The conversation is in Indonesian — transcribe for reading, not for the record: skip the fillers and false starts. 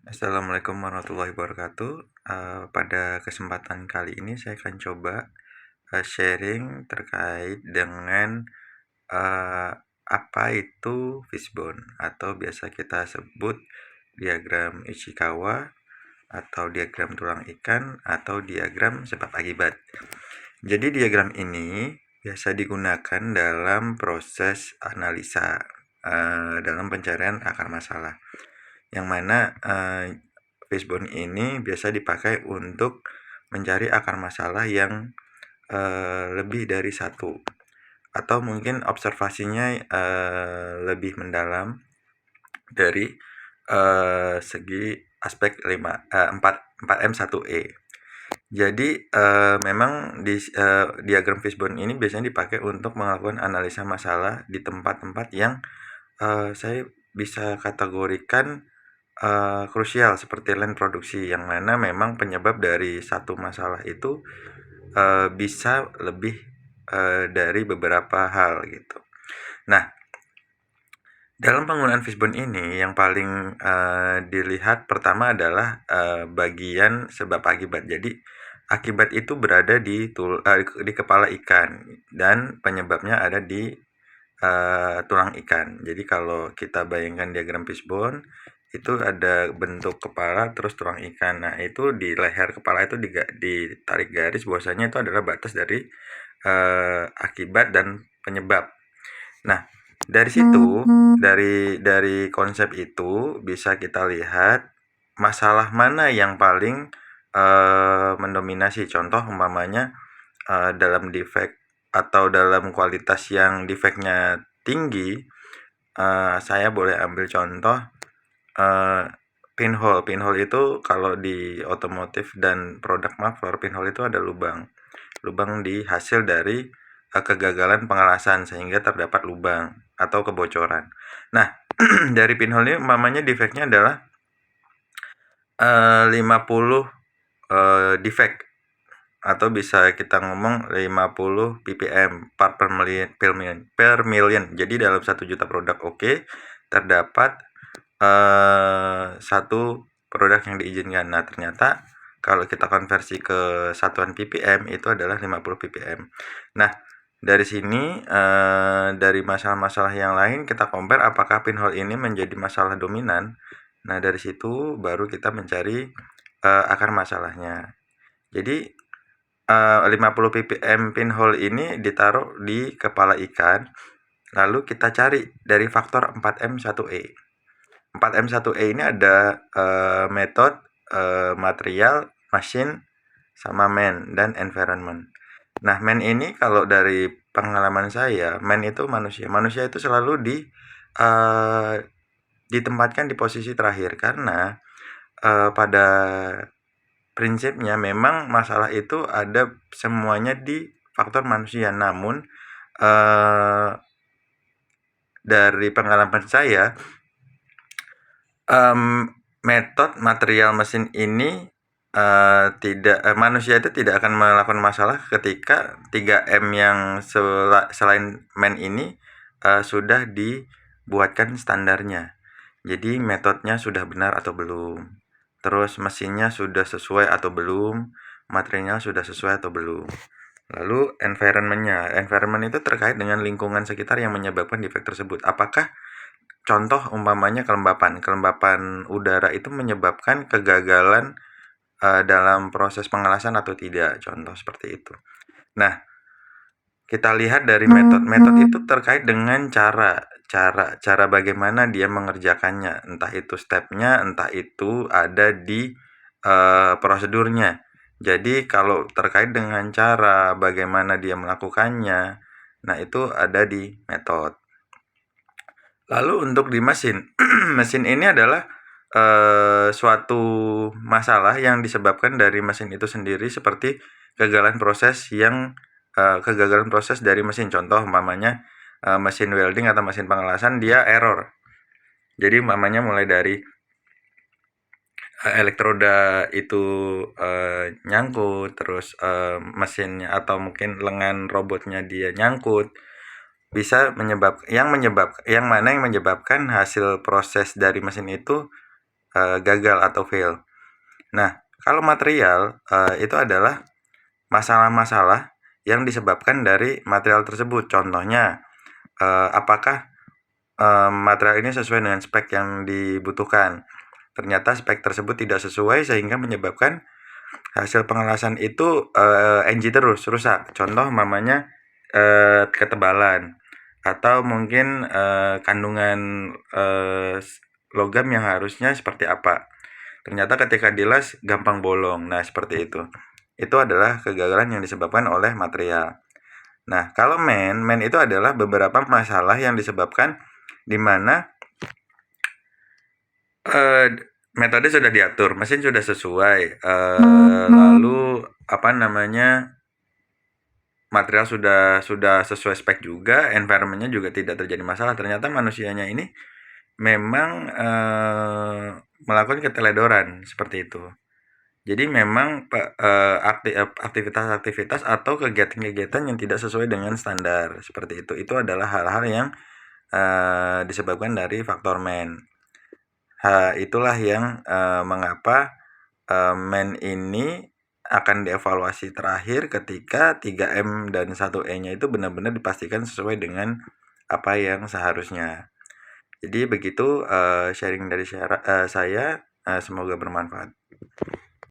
Assalamualaikum warahmatullahi wabarakatuh. Pada kesempatan kali ini saya akan coba sharing terkait dengan apa itu fishbone atau biasa kita sebut diagram Ishikawa atau diagram tulang ikan atau diagram sebab akibat. Jadi diagram ini biasa digunakan dalam proses analisa dalam pencarian akar masalah, yang mana fishbone ini biasa dipakai untuk mencari akar masalah yang lebih dari satu, atau mungkin observasinya lebih mendalam dari segi aspek 4M1E. Jadi memang diagram fishbone ini biasanya dipakai untuk melakukan analisa masalah di tempat-tempat yang saya bisa kategorikan krusial, seperti land produksi, yang mana memang penyebab dari satu masalah itu bisa lebih dari beberapa hal gitu. Nah, dalam penggunaan fishbone ini yang paling dilihat pertama adalah bagian sebab akibat. Jadi akibat itu berada di kepala ikan dan penyebabnya ada di tulang ikan. Jadi kalau kita bayangkan diagram fishbone, itu ada bentuk kepala terus tulang ikan. Nah, itu di leher kepala itu ditarik garis bahwasanya itu adalah batas dari akibat dan penyebab. Nah, dari situ, dari konsep itu bisa kita lihat masalah mana yang paling mendominasi. Contoh umpamanya dalam defect atau dalam kualitas yang defectnya tinggi, saya boleh ambil contoh pinhole. Pinhole itu kalau di otomotif dan produk muffler, pinhole itu ada lubang di hasil dari kegagalan pengelasan sehingga terdapat lubang atau kebocoran. Nah, dari pinhole ini umpamanya defectnya adalah 50 defect, atau bisa kita ngomong 50 ppm part per million. Jadi dalam 1 juta produk terdapat satu produk yang diizinkan. Nah, ternyata kalau kita konversi ke satuan ppm itu adalah 50 ppm. Nah, dari sini dari masalah-masalah yang lain kita compare apakah pinhole ini menjadi masalah dominan. Nah, dari situ baru kita mencari akar masalahnya. Jadi 50 ppm pinhole ini ditaruh di kepala ikan, lalu kita cari dari faktor 4M1E. 4M1E ini ada metode, material, mesin, sama man dan environment. Nah, man ini kalau dari pengalaman saya, man itu manusia. Manusia itu selalu ditempatkan di posisi terakhir karena pada prinsipnya memang masalah itu ada semuanya di faktor manusia. Namun dari pengalaman saya, metode material mesin ini manusia itu tidak akan melakukan masalah ketika 3M yang selain man ini sudah dibuatkan standarnya. Jadi metodenya sudah benar atau belum, terus mesinnya sudah sesuai atau belum, materialnya sudah sesuai atau belum. Lalu environment itu terkait dengan lingkungan sekitar yang menyebabkan defek tersebut. Apakah contoh umpamanya kelembapan udara itu menyebabkan kegagalan dalam proses pengelasan atau tidak, contoh seperti itu. Nah, kita lihat dari metode itu terkait dengan cara bagaimana dia mengerjakannya, entah itu stepnya, entah itu ada di prosedurnya. Jadi kalau terkait dengan cara bagaimana dia melakukannya, nah itu ada di metode. Lalu untuk di mesin, mesin ini adalah suatu masalah yang disebabkan dari mesin itu sendiri, seperti kegagalan proses dari mesin. Contoh umpamanya mesin welding atau mesin pengelasan dia error. Jadi umpamanya mulai dari elektroda itu nyangkut, terus mesinnya atau mungkin lengan robotnya dia nyangkut, bisa yang menyebabkan hasil proses dari mesin itu gagal atau fail. Nah, kalau material itu adalah masalah-masalah yang disebabkan dari material tersebut. Contohnya, apakah material ini sesuai dengan spek yang dibutuhkan. Ternyata spek tersebut tidak sesuai sehingga menyebabkan hasil pengelasan itu NG terus rusak. Contoh mamanya ketebalan atau mungkin kandungan logam yang harusnya seperti apa. Ternyata ketika dilas gampang bolong. Nah, seperti itu. Itu adalah kegagalan yang disebabkan oleh material. Nah, kalau main itu adalah beberapa masalah yang disebabkan di mana metode sudah diatur, mesin sudah sesuai, lalu apa namanya, material sudah sesuai spek juga, environment-nya juga tidak terjadi masalah. Ternyata manusianya ini memang melakukan keteledoran seperti itu. Jadi memang aktivitas-aktivitas atau kegiatan-kegiatan yang tidak sesuai dengan standar seperti itu adalah hal-hal yang disebabkan dari faktor man. Itulah yang mengapa man ini akan dievaluasi terakhir ketika 3M dan 1E-nya itu benar-benar dipastikan sesuai dengan apa yang seharusnya. Jadi begitu sharing dari saya, semoga bermanfaat.